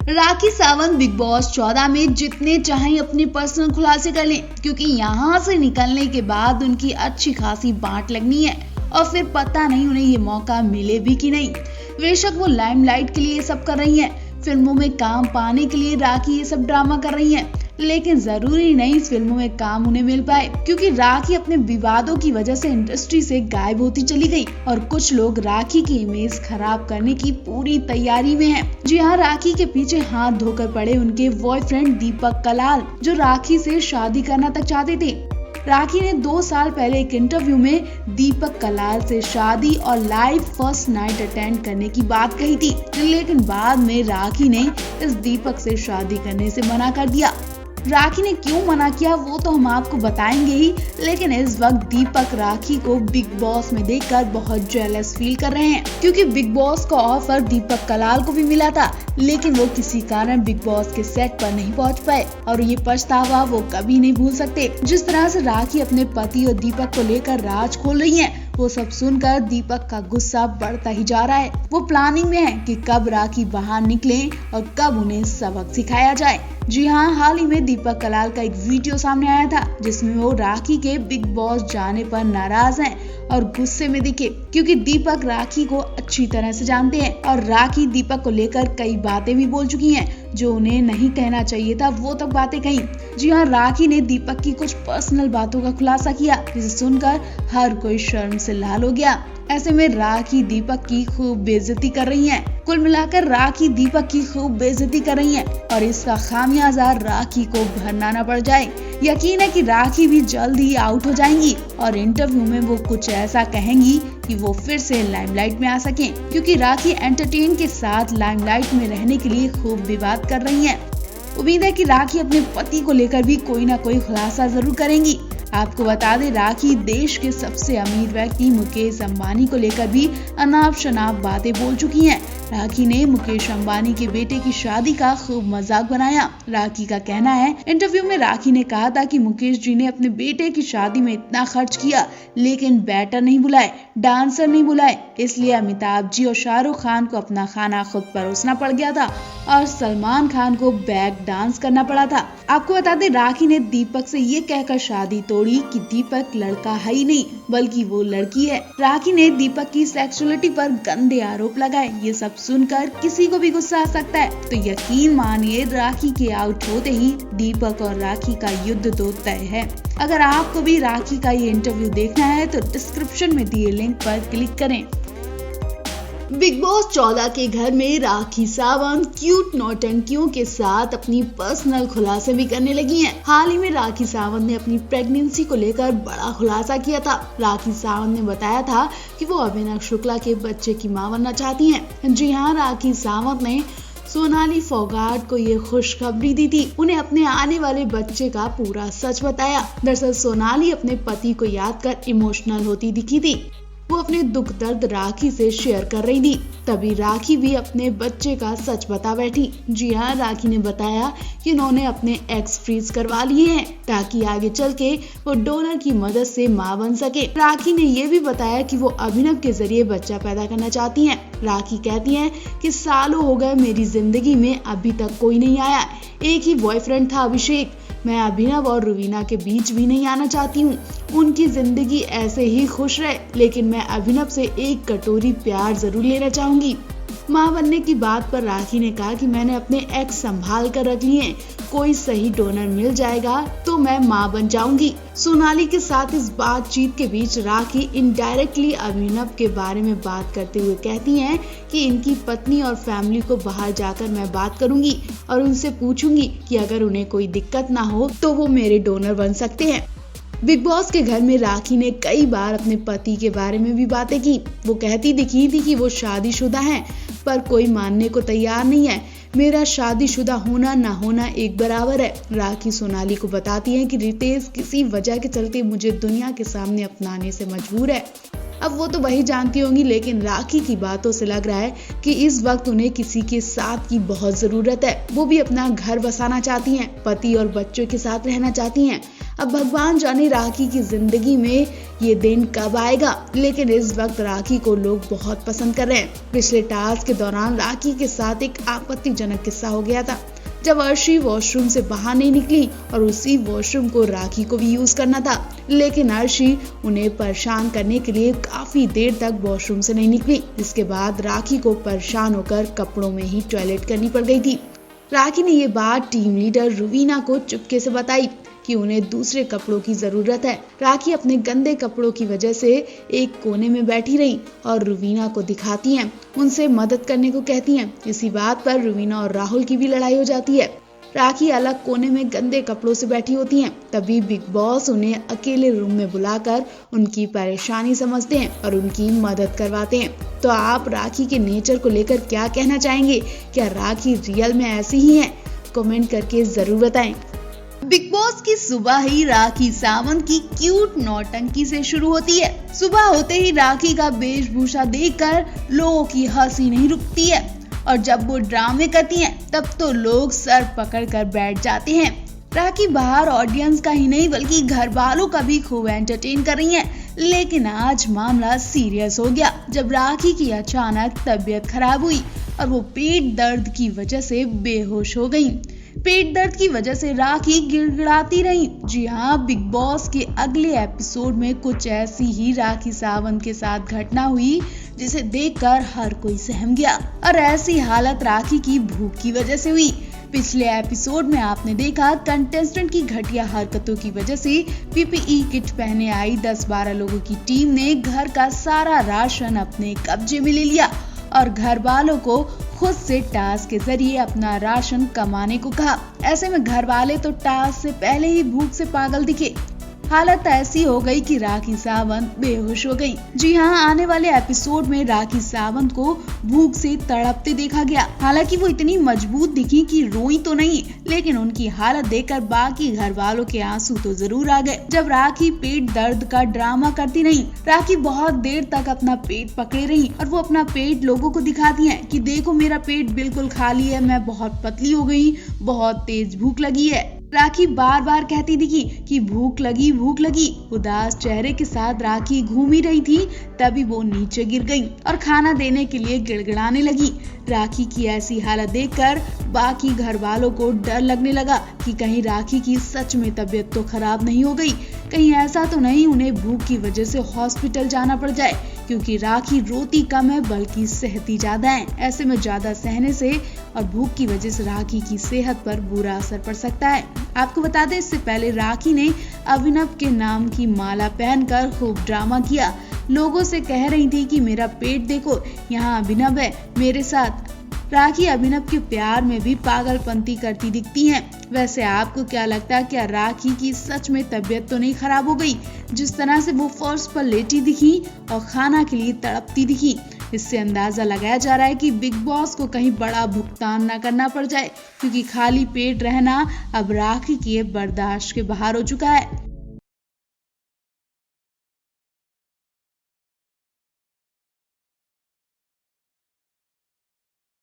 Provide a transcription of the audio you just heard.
Rakhi Sawant big boss 14 में जितने चाहें अपने पर्सनल खुलासे कर लें, क्योंकि यहाँ से निकलने के बाद उनकी अच्छी खासी बांट लगनी है और फिर पता नहीं उन्हें ये मौका मिले भी कि नहीं। बेशक वो लाइमलाइट के लिए ये सब कर रही हैं, फिल्मों में काम पाने के लिए राखी ये सब ड्रामा कर रही हैं, लेकिन जरूरी नहीं इस फिल्मों में काम उन्हें मिल पाए, क्योंकि राखी अपने विवादों की वजह से इंडस्ट्री से गायब होती चली गई और कुछ लोग राखी की इमेज खराब करने की पूरी तैयारी में हैं। जी हाँ, राखी के पीछे हाथ धोकर पड़े उनके बॉयफ्रेंड दीपक कलाल, जो राखी से शादी करना तक चाहते थे। राखी ने 2 साल पहले एक इंटरव्यू में दीपक कलाल से शादी और लाइव फर्स्ट नाइट अटेंड करने की बात कही थी, लेकिन बाद में राखी ने इस दीपक से शादी करने से मना कर दिया। राखी ने क्यों मना किया वो तो हम आपको बताएंगे ही, लेकिन इस वक्त दीपक राखी को बिग बॉस में देखकर बहुत जेलस फील कर रहे हैं, क्योंकि बिग बॉस का ऑफर दीपक कलाल को भी मिला था, लेकिन वो किसी कारण बिग बॉस के सेट पर नहीं पहुंच पाए और ये पछतावा वो कभी नहीं भूल सकते। जिस तरह से राखी अपने पति और दीपक को लेकर राज खोल रही है, वो सब सुनकर दीपक का गुस्सा बढ़ता ही जा रहा है। वो प्लानिंग में है कि कब राखी बाहर निकले और कब उन्हें सबक सिखाया जाए। जी हाँ, हाल ही में दीपक कलाल का एक वीडियो सामने आया था, जिसमें वो राखी के बिग बॉस जाने पर नाराज हैं और गुस्से में दिखे, क्योंकि दीपक राखी को अच्छी तरह से जानते हैं और राखी दीपक को लेकर कई बातें भी बोल चुकी हैं जो उन्हें नहीं कहना चाहिए था, वो तक बातें कही। जी हाँ, राखी ने दीपक की कुछ पर्सनल बातों का खुलासा किया, जिसे सुनकर हर कोई शर्म से लाल हो गया। ऐसे में राखी दीपक की खूब बेइज्जती कर रही हैं। कुल मिलाकर राखी दीपक की खूब बेइज्जती कर रही हैं और इसका खामियाजा राखी को भरना न पड़ जाए। यकीन है कि राखी भी जल्द ही आउट हो जाएंगी और इंटरव्यू में वो कुछ ऐसा कहेंगी कि वो फिर से लाइमलाइट में आ सकें, क्योंकि राखी एंटरटेन के साथ लाइमलाइट में रहने के लिए खूब विवाद कर रही हैं। उम्मीद है कि राखी अपने पति को लेकर भी कोई ना कोई खुलासा जरूर करेंगी। आपको बता दें, राखी देश के सबसे अमीर व्यक्ति मुकेश अंबानी को लेकर भी अनाप शनाप बातें बोल चुकी हैं। राखी ने मुकेश अंबानी के बेटे की शादी का खूब मजाक बनाया। राखी का कहना है, इंटरव्यू में राखी ने कहा था कि मुकेश जी ने अपने बेटे की शादी में इतना खर्च किया, लेकिन बैटर नहीं बुलाए, डांसर नहीं बुलाए, इसलिए अमिताभ जी और शाहरुख खान को अपना खाना खुद परोसना पड़ गया था और सलमान खान को बैक डांस करना पड़ा था। आपको बता दें, राखी ने दीपक से ये कहकर शादी तोड़ी कि दीपक लड़का है ही नहीं बल्कि वो लड़की है। राखी ने दीपक की सेक्सुअलिटी पर गंदे आरोप लगाए। ये सब सुनकर किसी को भी गुस्सा आ सकता है, तो यकीन मानिए राखी के आउट होते ही दीपक और राखी का युद्ध तो तय है। अगर आपको भी राखी का ये इंटरव्यू देखना है तो डिस्क्रिप्शन में दिए लिंक पर क्लिक करें। बिग बॉस 14 के घर में राखी सावंत क्यूट नौटंकियों के साथ अपनी पर्सनल खुलासे भी करने लगी हैं। हाल ही में राखी सावंत ने अपनी प्रेगनेंसी को लेकर बड़ा खुलासा किया था। राखी सावंत ने बताया था कि वो अभिनव शुक्ला के बच्चे की मां बनना चाहती हैं। जी हाँ, राखी सावंत ने सोनाली फोगाट को ये खुशखबरी दी थी। उन्हें अपने आने वाले बच्चे का पूरा सच बताया। दरअसल सोनाली अपने पति को याद कर इमोशनल होती दिखी थी। वो अपने दुख दर्द राखी से शेयर कर रही थी, तभी राखी भी अपने बच्चे का सच बता बैठी। जी हाँ, राखी ने बताया कि उन्होंने अपने एग्स फ्रीज करवा लिए हैं ताकि आगे चल के वो डोनर की मदद से मां बन सके। राखी ने ये भी बताया कि वो अभिनव के जरिए बच्चा पैदा करना चाहती हैं। राखी कहती हैं कि सालों हो गए मेरी जिंदगी में अभी तक कोई नहीं आया, एक ही बॉयफ्रेंड था अभिषेक। मैं अभिनव और रुवीना के बीच भी नहीं आना चाहती हूँ, उनकी जिंदगी ऐसे ही खुश रहे, लेकिन मैं अभिनव से एक कटोरी प्यार जरूर लेना चाहूंगी। मां बनने की बात पर राखी ने कहा कि मैंने अपने एक्स संभाल कर रख लिए हैं, कोई सही डोनर मिल जाएगा तो मैं मां बन जाऊंगी। सोनाली के साथ इस बातचीत के बीच राखी इनडायरेक्टली अभिनव के बारे में बात करते हुए कहती हैं कि इनकी पत्नी और फैमिली को बाहर जाकर मैं बात करूंगी और उनसे पूछूंगी कि अगर उन्हें कोई दिक्कत ना हो तो वो मेरे डोनर बन सकते हैं। बिग बॉस के घर में राखी ने कई बार अपने पति के बारे में भी बातें की। वो कहती दिखी थी कि वो शादीशुदा हैं, पर कोई मानने को तैयार नहीं है। मेरा शादीशुदा होना ना होना एक बराबर है। राखी सोनाली को बताती है कि रितेश किसी वजह के चलते मुझे दुनिया के सामने अपनाने से मजबूर है। अब वो तो वही जानती होंगी, लेकिन राखी की बातों से लग रहा है कि इस वक्त उन्हें किसी के साथ की बहुत जरूरत है। वो भी अपना घर बसाना चाहती हैं, पति और बच्चों के साथ रहना चाहती हैं। अब भगवान जाने राखी की जिंदगी में ये दिन कब आएगा, लेकिन इस वक्त राखी को लोग बहुत पसंद कर रहे हैं। पिछले टास्क के दौरान राखी के साथ एक आपत्तिजनक किस्सा हो गया था, जब अर्शी वॉशरूम से बाहर नहीं निकली और उसी वॉशरूम को राखी को भी यूज करना था, लेकिन अर्शी उन्हें परेशान करने के लिए काफी देर तक वॉशरूम से नहीं निकली। इसके बाद राखी को परेशान होकर कपड़ों में ही टॉयलेट करनी पड़ गई थी। राखी ने ये बात टीम लीडर रुवीना को चुपके से बताई कि उन्हें दूसरे कपड़ों की जरूरत है। राखी अपने गंदे कपड़ों की वजह से एक कोने में बैठी रही और रुवीना को दिखाती हैं, उनसे मदद करने को कहती हैं। इसी बात पर रुवीना और राहुल की भी लड़ाई हो जाती है। राखी अलग कोने में गंदे कपड़ों से बैठी होती हैं। तभी बिग बॉस उन्हें अकेले रूम में बुलाकर उनकी परेशानी समझते हैं और उनकी मदद करवाते हैं। तो आप राखी के नेचर को लेकर क्या कहना चाहेंगे? क्या राखी रियल में ऐसी ही है? कमेंट करके जरूर बताएं। बिग बॉस की सुबह ही राखी सावंत की क्यूट नौटंकी से शुरू होती है। सुबह होते ही राखी का वेशभूषा देखकर लोगों की हंसी नहीं रुकती है और जब वो ड्रामे करती हैं तब तो लोग सर पकड़कर बैठ जाते हैं। राखी बाहर ऑडियंस का ही नहीं बल्कि घर वालों का भी खूब एंटरटेन कर रही हैं। लेकिन आज मामला सीरियस हो गया जब राखी की अचानक तबीयत खराब हुई और वो पेट दर्द की वजह से बेहोश हो गई। पेट दर्द की वजह से राखी गिड़गिड़ाती रही। जी हाँ, बिग बॉस के अगले एपिसोड में कुछ ऐसी ही राखी सावंत के साथ घटना हुई जिसे देखकर हर कोई सहम गया। और ऐसी हालत राखी की भूख की वजह से हुई। पिछले एपिसोड में आपने देखा कंटेस्टेंट की घटिया हरकतों की वजह से पीपीई किट पहने आई 10-12 लोगों की टीम ने घर का सारा राशन अपने कब्जे में ले लिया और घर वालों को खुद से टास्क के जरिए अपना राशन कमाने को कहा। ऐसे में घर वाले तो टास्क से पहले ही भूख से पागल दिखे। हालत ऐसी हो गई कि राखी सावंत बेहोश हो गई। जी हाँ, आने वाले एपिसोड में राखी सावंत को भूख से तड़पते देखा गया। हालांकि वो इतनी मजबूत दिखी कि रोई तो नहीं, लेकिन उनकी हालत देखकर बाकी घर वालों के आंसू तो जरूर आ गए। जब राखी पेट दर्द का ड्रामा करती रही, राखी बहुत देर तक अपना पेट पकड़े रही और वो अपना पेट लोगों को दिखाती है कि देखो मेरा पेट बिल्कुल खाली है, मैं बहुत पतली हो गई, बहुत तेज भूख लगी है। राखी बार बार कहती दिखी कि भूख लगी भूख लगी। उदास चेहरे के साथ राखी घूम ही रही थी, तभी वो नीचे गिर गई और खाना देने के लिए गिड़गिड़ाने लगी। राखी की ऐसी हालत देखकर बाकी घर वालों को डर लगने लगा कि कहीं राखी की सच में तबीयत तो खराब नहीं हो गई, कहीं ऐसा तो नहीं उन्हें भूख की वजह से हॉस्पिटल जाना पड़ जाए, क्योंकि राखी रोती कम है बल्कि सहती ज्यादा है। ऐसे में ज्यादा सहने से और भूख की वजह से राखी की सेहत पर बुरा असर पड़ सकता है। आपको बता दें, इससे पहले राखी ने अभिनव के नाम की माला पहनकर खूब ड्रामा किया। लोगों से कह रही थी कि मेरा पेट देखो, यहाँ अभिनव है मेरे साथ। राखी अभिनव के प्यार में भी पागलपंती करती दिखती हैं। वैसे आपको क्या लगता है, क्या राखी की सच में तबीयत तो नहीं खराब हो गई? जिस तरह से वो फर्श पर लेटी दिखी और खाना के लिए तड़पती दिखी, इससे अंदाजा लगाया जा रहा है कि बिग बॉस को कहीं बड़ा भुगतान न करना पड़ जाए, क्योंकि खाली पेट रहना अब राखी के बर्दाश्त के बाहर हो चुका है।